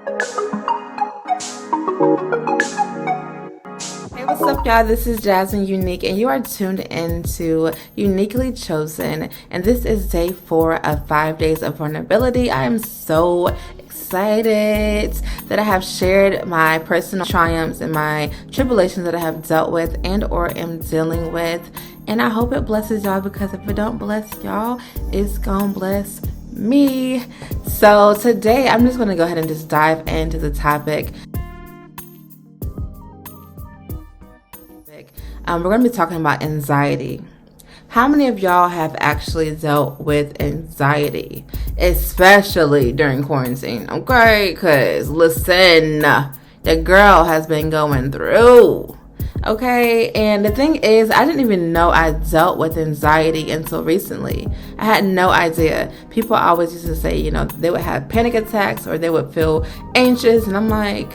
Hey, what's up, y'all? This is Jasmine Unique, and you are tuned into Uniquely Chosen. And this is day 4 of 5 days of vulnerability. I am so excited that I have shared my personal triumphs and my tribulations that I have dealt with and or am dealing with. And I hope it blesses y'all, because if it don't bless y'all, it's gonna bless me. So today I'm just gonna go ahead and just dive into the topic. We're going to be talking about anxiety. How many of y'all have actually dealt with anxiety, especially during quarantine? Okay, because listen, the girl has been going through. Okay, and the thing is, I didn't even know I dealt with anxiety until recently. I had no idea. People always used to say, they would have panic attacks or they would feel anxious, and I'm like,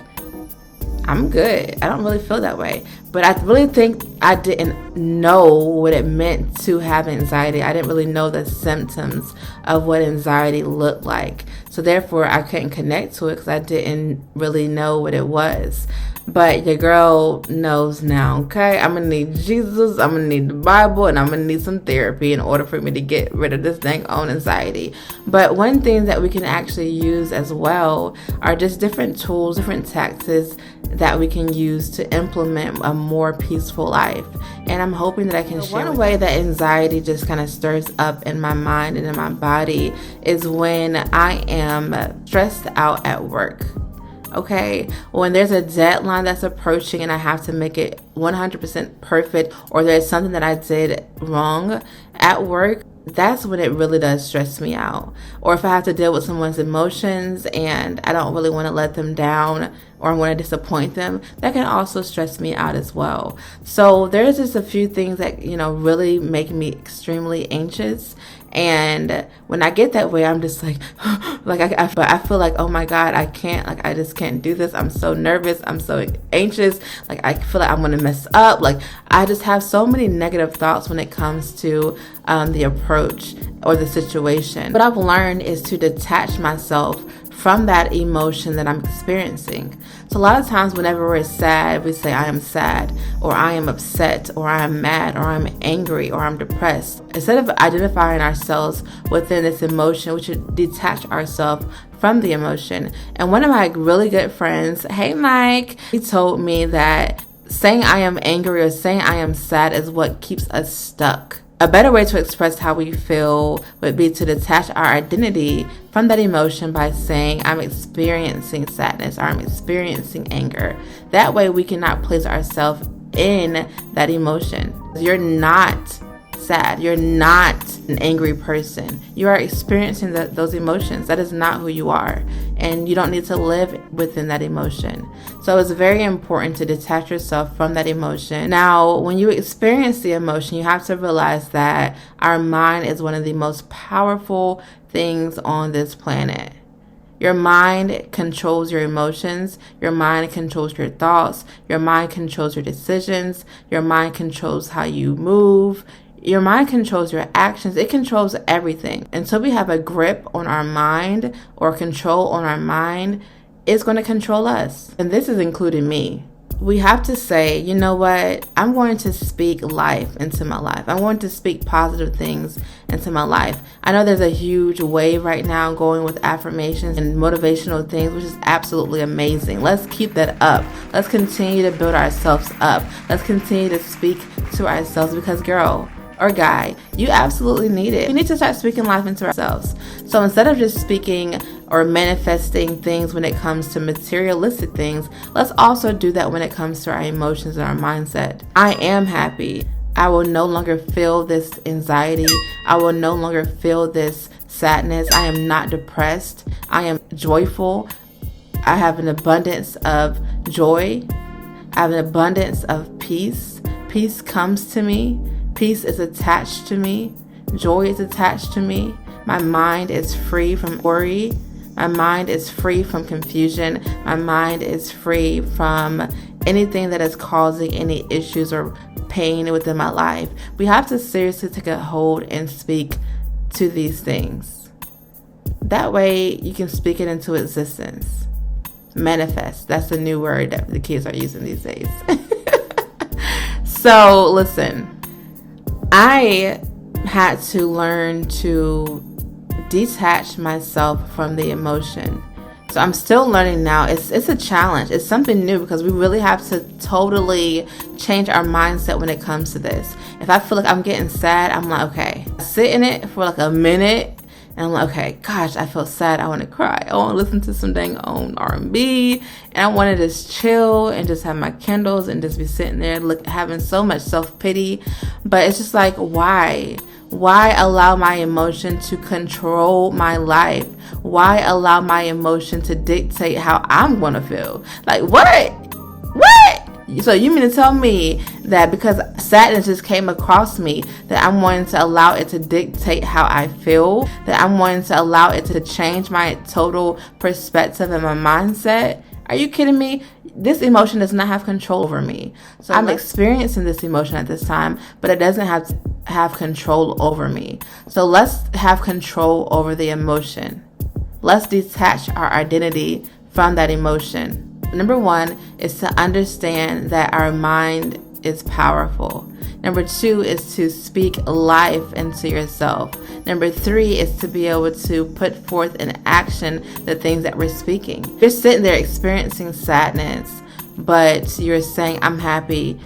I'm good. I don't really feel that way. But I really think I didn't know what it meant to have anxiety. I didn't really know the symptoms of what anxiety looked like. So therefore, I couldn't connect to it because I didn't really know what it was. But your girl knows now, okay? I'm going to need Jesus, I'm going to need the Bible, and I'm going to need some therapy in order for me to get rid of this dang own anxiety. But one thing that we can actually use as well are just different tools, different tactics that we can use to implement a more peaceful life. And I'm hoping that I can share. One way that anxiety just kind of stirs up in my mind and in my body is when I am stressed out at work. Okay, when there's a deadline that's approaching and I have to make it 100% perfect, or there's something that I did wrong at work, that's when it really does stress me out. Or if I have to deal with someone's emotions and I don't really want to let them down or I want to disappoint them, that can also stress me out as well. So there's just a few things that, really make me extremely anxious. And when I get that way, I'm just like, I feel like, oh my God, I can't, I just can't do this. I'm so nervous. I'm so anxious. I feel like I'm going to mess up. I just have so many negative thoughts when it comes to the approach or the situation. What I've learned is to detach myself from that emotion that I'm experiencing. So a lot of times whenever we're sad, we say I am sad, or I am upset, or I am mad, or I'm angry, or I'm depressed. Instead of identifying ourselves within this emotion, we should detach ourselves from the emotion. And one of my really good friends, hey Mike, he told me that saying I am angry or saying I am sad is what keeps us stuck. A better way to express how we feel would be to detach our identity from that emotion by saying, I'm experiencing sadness, or I'm experiencing anger. That way we cannot place ourselves in that emotion. You're not sad. You're not an angry person. You are experiencing those emotions. That is not who you are. And you don't need to live within that emotion. So it's very important to detach yourself from that emotion. Now, when you experience the emotion, you have to realize that our mind is one of the most powerful things on this planet. Your mind controls your emotions. Your mind controls your thoughts. Your mind controls your decisions. Your mind controls how you move. Your mind controls your actions. It controls everything. Until we have a grip on our mind or control on our mind, it's going to control us. And this is including me. We have to say, you know what? I'm going to speak life into my life. I want to speak positive things into my life. I know there's a huge wave right now going with affirmations and motivational things, which is absolutely amazing. Let's keep that up. Let's continue to build ourselves up. Let's continue to speak to ourselves, because girl or guy, you absolutely need it. We need to start speaking life into ourselves. So instead of just speaking or manifesting things when it comes to materialistic things, let's also do that when it comes to our emotions and our mindset. I am happy. I will no longer feel this anxiety. I will no longer feel this sadness. I am not depressed. I am joyful. I have an abundance of joy. I have an abundance of peace. Peace comes to me. Peace is attached to me. Joy is attached to me. My mind is free from worry. My mind is free from confusion. My mind is free from anything that is causing any issues or pain within my life. We have to seriously take a hold and speak to these things. That way you can speak it into existence. Manifest. That's the new word that the kids are using these days. So listen, I had to learn to detach myself from the emotion. So I'm still learning now. It's a challenge. It's something new because we really have to totally change our mindset when it comes to this. If I feel like I'm getting sad, I'm like, okay, sit in it for like a minute. And I'm like, okay, gosh, I feel sad. I want to cry. I want to listen to some dang own R&B. And I want to just chill and just have my candles and just be sitting there having so much self-pity. But it's just like, why? Why allow my emotion to control my life? Why allow my emotion to dictate how I'm going to feel? Like, what? What? So you mean to tell me that because sadness just came across me, that I'm wanting to allow it to dictate how I feel, that I'm wanting to allow it to change my total perspective and my mindset? Are you kidding me? This emotion does not have control over me. So I'm experiencing this emotion at this time, but it doesn't have control over me. So let's have control over the emotion. Let's detach our identity from that emotion. Number one is to understand that our mind is powerful. Number two is to speak life into yourself. Number three is to be able to put forth in action the things that we're speaking. You're sitting there experiencing sadness, but you're saying, I'm happy,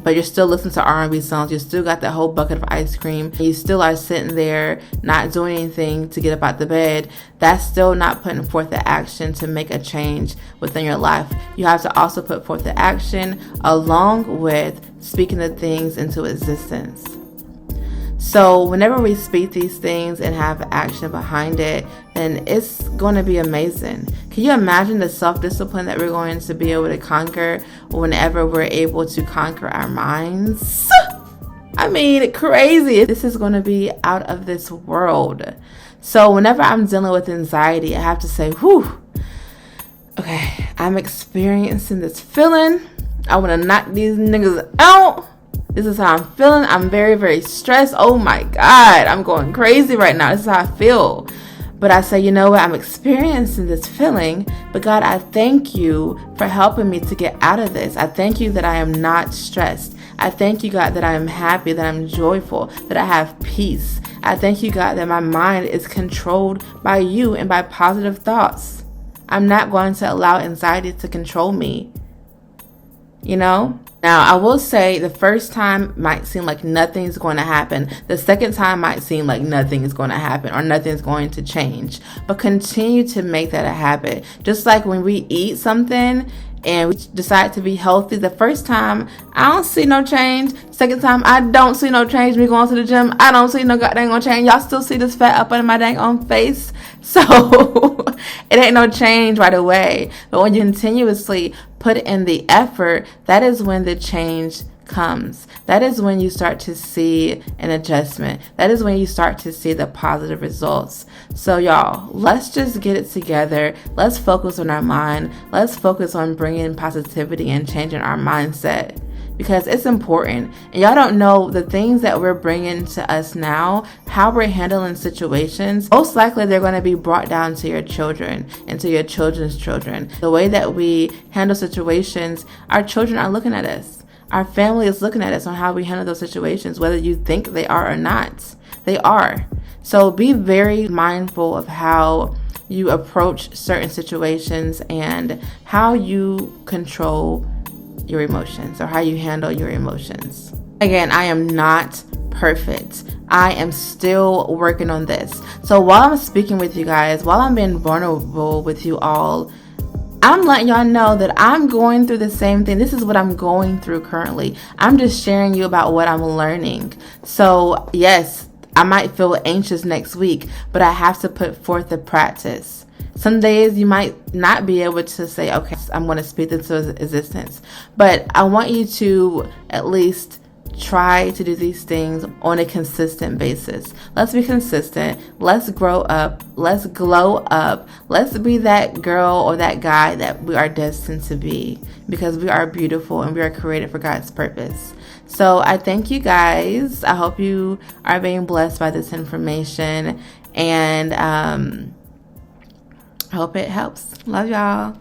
but you're still listening to R&B songs. You still got that whole bucket of ice cream. You still are sitting there not doing anything to get up out the bed. That's still not putting forth the action to make a change within your life. You have to also put forth the action along with speaking the things into existence. So whenever we speak these things and have action behind it, then it's going to be amazing. Can you imagine the self-discipline that we're going to be able to conquer whenever we're able to conquer our minds? I mean, crazy. This is going to be out of this world. So whenever I'm dealing with anxiety, I have to say, whew, okay, I'm experiencing this feeling. I want to knock these niggas out. This is how I'm feeling. I'm very, very stressed. Oh my God, I'm going crazy right now. This is how I feel. But I say, you know what? I'm experiencing this feeling. But God, I thank you for helping me to get out of this. I thank you that I am not stressed. I thank you, God, that I am happy, that I'm joyful, that I have peace. I thank you, God, that my mind is controlled by you and by positive thoughts. I'm not going to allow anxiety to control me. You know? Now, I will say the first time might seem like nothing's going to happen. The second time might seem like nothing is going to happen or nothing's going to change. But continue to make that a habit. Just like when we eat something and we decide to be healthy, the first time, I don't see no change. Second time, I don't see no change. Me going to the gym, I don't see no goddamn gonna change. Y'all still see this fat up under my dang on face? So it ain't no change right away. But when you continuously put in the effort, that is when the change comes. That is when you start to see an adjustment. That is when you start to see the positive results. So y'all, let's just get it together. Let's focus on our mind. Let's focus on bringing positivity and changing our mindset, because it's important. And y'all don't know the things that we're bringing to us now, how we're handling situations. Most likely they're going to be brought down to your children and to your children's children. The way that we handle situations, our children are looking at us. Our family is looking at us on how we handle those situations, whether you think they are or not. They are. So be very mindful of how you approach certain situations and how you control your emotions or how you handle your emotions. Again, I am not perfect. I am still working on this. So while I'm speaking with you guys, while I'm being vulnerable with you all, I'm letting y'all know that I'm going through the same thing. This is what I'm going through currently. I'm just sharing you about what I'm learning. So yes, I might feel anxious next week, but I have to put forth the practice. Some days you might not be able to say, okay, I'm going to speak into existence. But I want you to at least try to do these things on a consistent basis. Let's be consistent. Let's grow up. Let's glow up. Let's be that girl or that guy that we are destined to be, because we are beautiful and we are created for God's purpose. So I thank you guys. I hope you are being blessed by this information, and I hope it helps. Love y'all.